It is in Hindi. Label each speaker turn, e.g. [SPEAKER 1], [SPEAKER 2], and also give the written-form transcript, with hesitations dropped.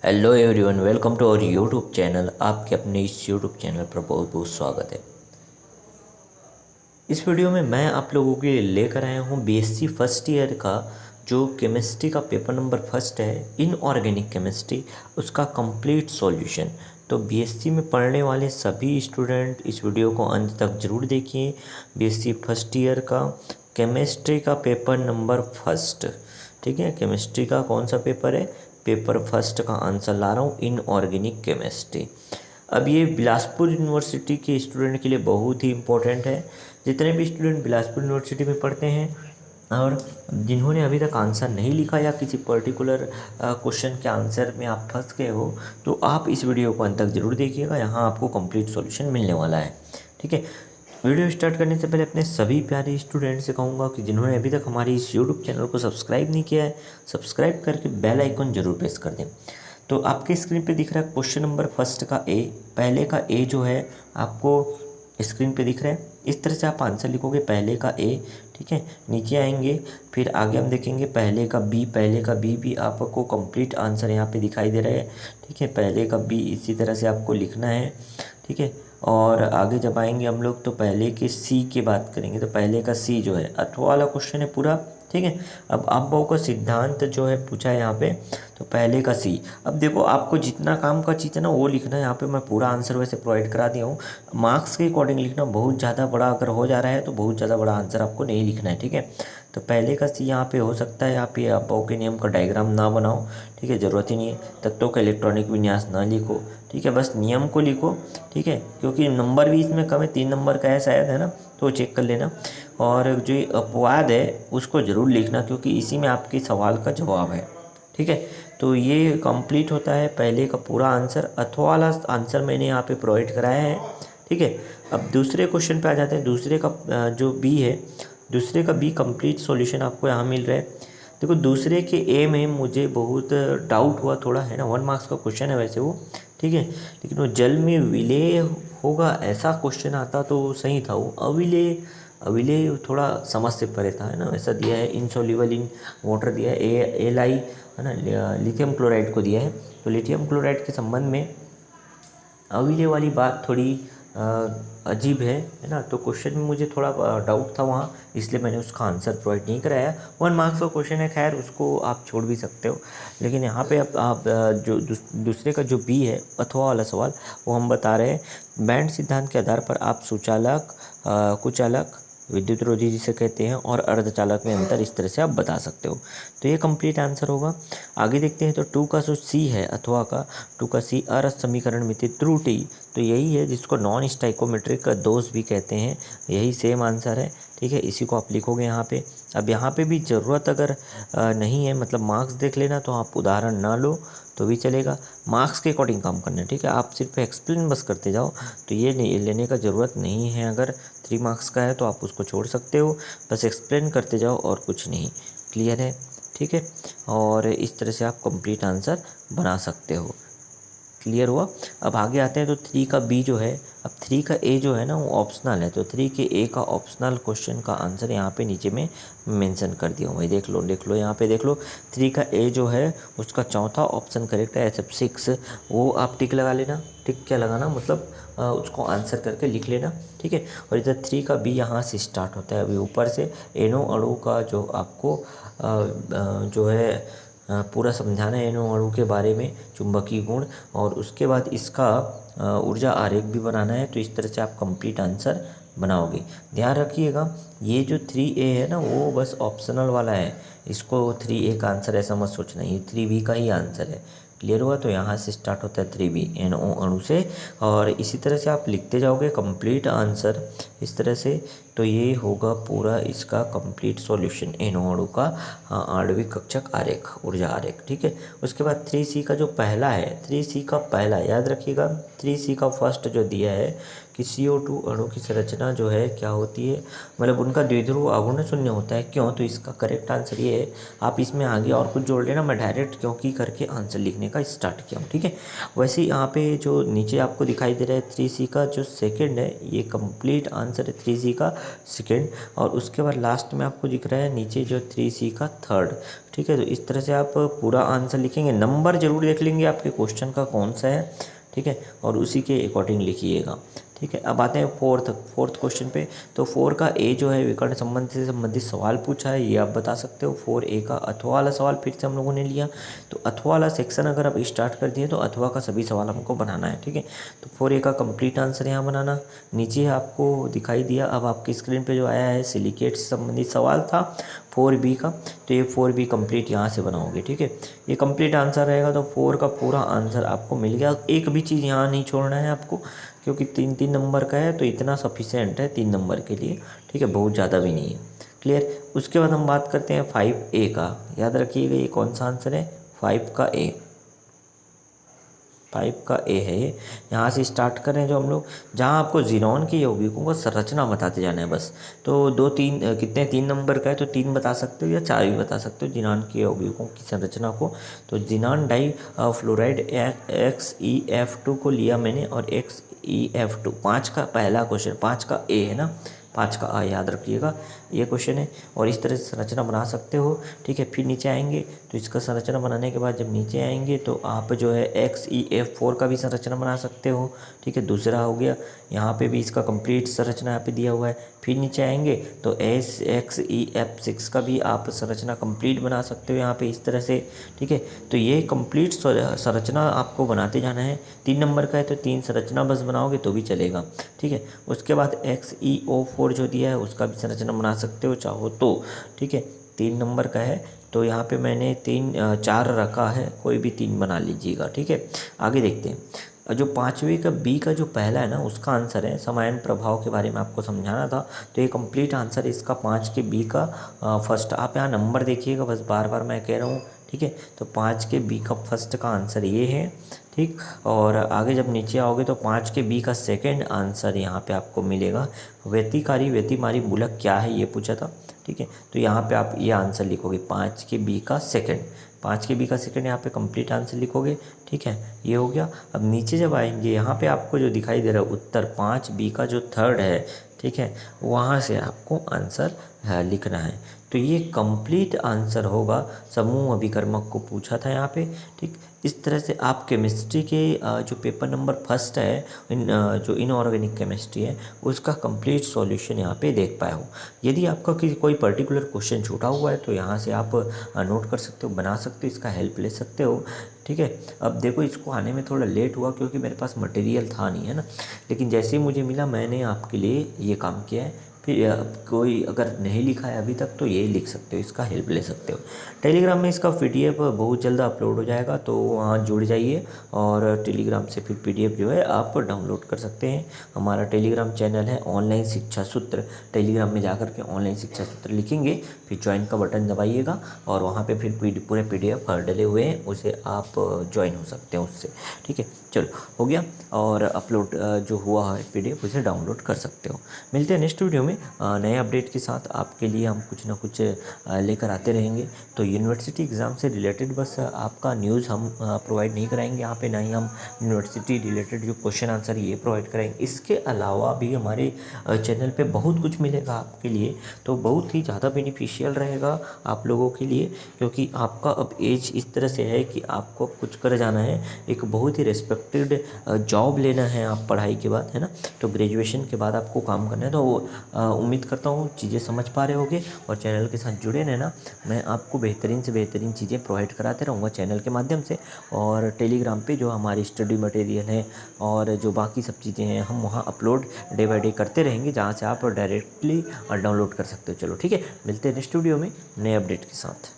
[SPEAKER 1] Hello everyone, welcome to our YouTube channel. आपके अपने इस यूट्यूब चैनल पर बहुत बहुत स्वागत है। इस वीडियो में मैं आप लोगों के लिए लेकर आया हूँ बीएससी फर्स्ट ईयर का जो केमिस्ट्री का पेपर नंबर फर्स्ट है, इनऑर्गेनिक केमिस्ट्री, उसका कंप्लीट सॉल्यूशन। तो बीएससी में पढ़ने वाले सभी स्टूडेंट इस वीडियो को अंत तक ज़रूर देखिए। बीएससी फर्स्ट ईयर का केमिस्ट्री का पेपर नंबर फर्स्ट, ठीक है। केमिस्ट्री का कौन सा पेपर है? पेपर फर्स्ट का आंसर ला रहा हूँ, इनऑर्गेनिक केमिस्ट्री। अब ये बिलासपुर यूनिवर्सिटी के स्टूडेंट के लिए बहुत ही इम्पोर्टेंट है। जितने भी स्टूडेंट बिलासपुर यूनिवर्सिटी में पढ़ते हैं और जिन्होंने अभी तक आंसर नहीं लिखा या किसी पर्टिकुलर क्वेश्चन के आंसर में आप फंस गए हो, तो आप इस वीडियो को अंत तक ज़रूर देखिएगा। यहाँ आपको कंप्लीट सॉल्यूशन मिलने वाला है, ठीक है। वीडियो स्टार्ट करने से पहले अपने सभी प्यारे स्टूडेंट से कहूँगा कि जिन्होंने अभी तक हमारी इस यूट्यूब चैनल को सब्सक्राइब नहीं किया है, सब्सक्राइब करके बेल आइकन जरूर प्रेस कर दें। तो आपके स्क्रीन पे दिख रहा है क्वेश्चन नंबर फर्स्ट का ए, पहले का ए जो है आपको स्क्रीन पे दिख रहा है। इस तरह से आप आंसर लिखोगे, पहले का ए, ठीक है। नीचे आएंगे, फिर आगे हम देखेंगे पहले का बी, पहले का बी भी आपको कंप्लीट आंसर यहाँ पे दिखाई दे रहा है, ठीक है। पहले का बी इसी तरह से आपको लिखना है, ठीक है। और आगे जब आएंगे हम लोग तो पहले के सी की बात करेंगे, तो पहले का सी जो है अथवा वाला क्वेश्चन है पूरा, ठीक है। अब आप लोगों का सिद्धांत जो है पूछा है यहाँ पे, तो पहले का सी। अब देखो, आपको जितना काम का चीज़ है ना वो लिखना है। यहाँ पे मैं पूरा आंसर वैसे प्रोवाइड करा दिया हूँ। मार्क्स के अकॉर्डिंग लिखना, बहुत ज़्यादा बड़ा अगर हो जा रहा है तो बहुत ज़्यादा बड़ा आंसर आपको नहीं लिखना है, ठीक है। तो पहले का सी यहाँ पे हो सकता है आप ये अपाव के नियम का डायग्राम ना बनाओ, ठीक है, ज़रूरत ही नहीं है। तत्वों का इलेक्ट्रॉनिक विन्यास ना लिखो, ठीक है, बस नियम को लिखो, ठीक है। क्योंकि नंबर भी इसमें कम है, 3 नंबर का है शायद, है ना, तो चेक कर लेना। और जो ये अपवाद है उसको ज़रूर लिखना, क्योंकि इसी में आपके सवाल का जवाब है, ठीक है। तो ये कंप्लीट होता है पहले का पूरा आंसर। अथवा वाला आंसर मैंने यहाँ पे प्रोवाइड कराया है, ठीक है। अब दूसरे क्वेश्चन पे आ जाते हैं। दूसरे का जो बी है, दूसरे का बी कंप्लीट सॉल्यूशन आपको यहाँ मिल रहा है। देखो, दूसरे के ए में मुझे बहुत डाउट हुआ थोड़ा, है ना। 1 मार्क्स का क्वेश्चन है वैसे वो, ठीक है, लेकिन वो जल में विलेय होगा ऐसा क्वेश्चन आता तो सही था। वो अविलेय, अविलेय थोड़ा समझ से परे था, है ना। ऐसा दिया है इनसॉल्युबल इन वाटर दिया है, एल आई, है ना, लिथियम क्लोराइड को दिया है। तो लिथियम क्लोराइड के संबंध में अविलेय वाली बात थोड़ी अजीब है ना। तो क्वेश्चन में मुझे थोड़ा डाउट था वहाँ, इसलिए मैंने उसका आंसर प्रोवाइड नहीं कराया। 1 मार्क्स का क्वेश्चन है, खैर उसको आप छोड़ भी सकते हो। लेकिन यहाँ पे आप जो दूसरे का जो बी है अथवा वाला सवाल, वो हम बता रहे हैं बैंड सिद्धांत के आधार पर आप सुचालक, कुचालक, विद्युत रोधी जिसे कहते हैं, और अर्धचालक में अंतर इस तरह से आप बता सकते हो। तो ये कंप्लीट आंसर होगा। आगे देखते हैं तो 2 का जो सी है अथवा का, 2 का सी, अरस समीकरण में थी त्रुटि, तो यही है जिसको नॉन स्टाइकोमेट्रिक का दोष भी कहते हैं। यही सेम आंसर है, ठीक है। इसी को आप लिखोगे यहाँ पे। अब यहाँ पे भी ज़रूरत अगर नहीं है, मतलब मार्क्स देख लेना, तो आप उदाहरण ना लो तो भी चलेगा। मार्क्स के अकॉर्डिंग काम करना है, ठीक है। आप सिर्फ एक्सप्लेन बस करते जाओ, तो ये नहीं लेने का ज़रूरत नहीं है। अगर 3 मार्क्स का है तो आप उसको छोड़ सकते हो, बस एक्सप्लेन करते जाओ और कुछ नहीं। क्लियर है, ठीक है। और इस तरह से आप कंप्लीट आंसर बना सकते हो। क्लियर हुआ। अब आगे आते हैं तो 3 का बी जो है, अब 3 का ए जो है ना वो ऑप्शनल है, तो 3 के ए का ऑप्शनल क्वेश्चन का आंसर यहाँ पे नीचे में मेंशन कर दिया हूँ भाई। देख लो यहाँ पे देख लो। 3 का ए जो है उसका चौथा ऑप्शन करेक्ट है, SF6, वो आप टिक लगा लेना। टिक क्या लगाना, मतलब उसको आंसर करके लिख लेना, ठीक है। और इधर 3 का बी यहाँ से स्टार्ट होता है। अभी ऊपर से एनो अणु का जो आपको जो है पूरा समझाना है एनो अणु के बारे में, चुंबकीय गुण, और उसके बाद इसका ऊर्जा आरेख भी बनाना है। तो इस तरह से आप कंप्लीट आंसर बनाओगे। ध्यान रखिएगा, ये जो 3A है ना वो बस ऑप्शनल वाला है, इसको 3A का आंसर ऐसा मत सोचना, ये 3B का ही आंसर है। क्लियर हुआ। तो यहाँ से स्टार्ट होता है 3B, NO अणु से, और इसी तरह से आप लिखते जाओगे कंप्लीट आंसर इस तरह से। तो ये होगा पूरा इसका कंप्लीट सॉल्यूशन, NO अणु का आणविक कक्षक आरेख, ऊर्जा आरेख, ठीक है। उसके बाद 3C का जो पहला है, 3C का पहला याद रखिएगा। 3C का फर्स्ट जो दिया है कि CO2 अणु की संरचना जो है क्या होती है, मतलब उनका द्विध्रुव आघूर्ण शून्य होता है। क्यों? तो इसका करेक्ट आंसर ये है। आप इसमें आगे और कुछ जोड़ लेना, मैं डायरेक्ट क्योंकि करके आंसर लिखने का स्टार्ट किया हूँ, ठीक है। वैसे यहाँ पे जो नीचे आपको दिखाई दे रहा है 3C का जो सेकेंड है, ये कंप्लीट आंसर है 3C का सेकेंड, और उसके बाद लास्ट में आपको दिख रहा है नीचे जो 3C का थर्ड। ठीक है, तो इस तरह से आप पूरा आंसर लिखेंगे, नंबर जरूर देख लेंगे आपके क्वेश्चन का कौन सा है। ठीक है, और उसी के अकॉर्डिंग लिखिएगा। ठीक है, अब आते हैं फोर्थ क्वेश्चन पे। तो 4 का ए जो है विकर्ण संबंध से संबंधित सवाल पूछा है, ये आप बता सकते हो। 4A का अथवा वाला सवाल फिर से हम लोगों ने लिया। तो अथवा वाला सेक्शन अगर आप स्टार्ट कर दिए तो अथवा का सभी सवाल हमको बनाना है। ठीक है, तो 4A का कंप्लीट आंसर यहाँ बनाना। नीचे आपको दिखाई दिया, अब आपकी स्क्रीन पे जो आया है सिलिकेट से संबंधित सवाल था 4B का, तो ये 4B कंप्लीट यहाँ से बनाओगे। ठीक है, ये कंप्लीट आंसर रहेगा, तो 4 का पूरा आंसर आपको मिल गया। एक भी चीज़ यहाँ नहीं छोड़ना है आपको, क्योंकि 3-3 नंबर का है, तो इतना सफिशेंट है 3 नंबर के लिए। ठीक है, बहुत ज़्यादा भी नहीं है। क्लियर। उसके बाद हम बात करते हैं 5A का। याद रखिएगा ये कौन सा आंसर है, 5 का ए। 5 का ए है ये। यहाँ से स्टार्ट कर रहे हैं जो हम लोग, जहाँ आपको ज़ीनॉन के यौगिकों का संरचना बताते जाना है बस। तो 2-3 कितने 3 नंबर का है, तो 3 बता सकते हो या 4 भी बता सकते हो ज़ीनॉन के यौगिकों की संरचना को। तो ज़ीनॉन डाई फ्लोराइड XeF2 को लिया मैंने, और XeF2 5 का पहला क्वेश्चन, 5 का ए है ना, 5 का आ याद रखिएगा, ये क्वेश्चन है। और इस तरह से संरचना बना सकते हो। ठीक है, फिर नीचे आएंगे तो इसका संरचना बनाने के बाद जब नीचे आएंगे तो आप जो है XeF4 का भी संरचना बना सकते हो। ठीक है, दूसरा हो गया, यहाँ पे भी इसका कंप्लीट संरचना यहाँ पे दिया हुआ है। फिर नीचे आएंगे तो XeF6 का भी आप संरचना कंप्लीट बना सकते हो यहाँ पे इस तरह से। ठीक है, तो ये कंप्लीट संरचना आपको बनाते जाना है। 3 नंबर का है तो 3 संरचना बस बनाओगे तो भी चलेगा। ठीक है, उसके बाद XeO4 जो दिया है उसका भी संरचना बना सकते हो चाहो तो। ठीक है, 3 नंबर का है तो यहाँ पे मैंने 4 रखा है, कोई भी 3 बना लीजिएगा। ठीक है, आगे देखते हैं। जो 5वें का बी का जो पहला है ना, उसका आंसर है समायन प्रभाव के बारे में आपको समझाना था। तो ये कंप्लीट आंसर इसका 5 के बी का फर्स्ट। आप यहाँ नंबर देखिएगा, बस बार बार मैं कह रहा हूँ। ठीक है, तो 5 के बी का फर्स्ट का आंसर ये है। ठीक, और आगे जब नीचे आओगे तो 5 के बी का सेकंड आंसर यहाँ पे आपको मिलेगा। व्यतिकारी व्यतिमारी मूलक क्या है, ये पूछा था। ठीक है, तो यहाँ पे आप ये आंसर लिखोगे 5 के बी का सेकंड। 5 के बी का सेकंड यहाँ पे कंप्लीट आंसर लिखोगे। ठीक है, ये हो गया। अब नीचे जब आएंगे यहाँ पे आपको जो दिखाई दे रहा है उत्तर 5B का जो थर्ड है, ठीक है, वहाँ से आपको आंसर लिखना है। तो ये कंप्लीट आंसर होगा। समूह अभिकर्मक को पूछा था यहाँ पे। ठीक, इस तरह से आप केमिस्ट्री के जो पेपर नंबर फर्स्ट है, जो इनऑर्गेनिक केमिस्ट्री है, उसका कंप्लीट सॉल्यूशन यहाँ पे देख पाए हो। यदि आपका कोई पर्टिकुलर क्वेश्चन छूटा हुआ है तो यहाँ से आप नोट कर सकते हो, बना सकते हो, इसका हेल्प ले सकते हो। ठीक है, अब देखो इसको आने में थोड़ा लेट हुआ क्योंकि मेरे पास मटेरियल था नहीं, है ना, लेकिन जैसे ही मुझे मिला मैंने आपके लिए ये काम किया है। फिर कोई अगर नहीं लिखा है अभी तक तो ये लिख सकते हो, इसका हेल्प ले सकते हो। टेलीग्राम में इसका PDF बहुत जल्द अपलोड हो जाएगा, तो वहाँ जुड़ जाइए और टेलीग्राम से फिर PDF जो है आप डाउनलोड कर सकते हैं। हमारा टेलीग्राम चैनल है ऑनलाइन शिक्षा सूत्र। टेलीग्राम में जाकर के ऑनलाइन शिक्षा सूत्र लिखेंगे, फिर ज्वाइन का बटन दबाइएगा और वहाँ पे फिर पूरे PDF डले हुए हैं, उसे आप ज्वाइन हो सकते हैं उससे। ठीक है, चलो हो गया। और अपलोड जो हुआ है PDF उसे डाउनलोड कर सकते हो। मिलते हैं नेक्स्ट वीडियो में नए अपडेट के साथ। आपके लिए हम कुछ ना कुछ लेकर आते रहेंगे। तो यूनिवर्सिटी एग्ज़ाम से रिलेटेड बस आपका न्यूज़ हम प्रोवाइड नहीं कराएंगे यहाँ पे, ना ही हम यूनिवर्सिटी रिलेटेड जो क्वेश्चन आंसर ये प्रोवाइड कराएंगे। इसके अलावा भी हमारे चैनल पे बहुत कुछ मिलेगा आपके लिए, तो बहुत ही ज़्यादा बेनिफिशियल रहेगा आप लोगों के लिए, क्योंकि आपका अब एज इस तरह से है कि आपको कुछ कर जाना है, एक बहुत ही रिस्पेक्टेड जॉब लेना है आप पढ़ाई के बाद, है ना। तो ग्रेजुएशन के बाद आपको काम करना है। तो उम्मीद करता हूँ चीज़ें समझ पा रहे होगे और चैनल के साथ जुड़े रहना। मैं आपको बेहतरीन से बेहतरीन चीज़ें प्रोवाइड कराते रहूँगा चैनल के माध्यम से। और टेलीग्राम पे जो हमारी स्टडी मटेरियल है और जो बाकी सब चीज़ें हैं हम वहाँ अपलोड डे बाय डे करते रहेंगे, जहाँ से आप डायरेक्टली डाउनलोड कर सकते हो। चलो ठीक है, मिलते हैं नेक्स्ट वीडियो में नए अपडेट के साथ।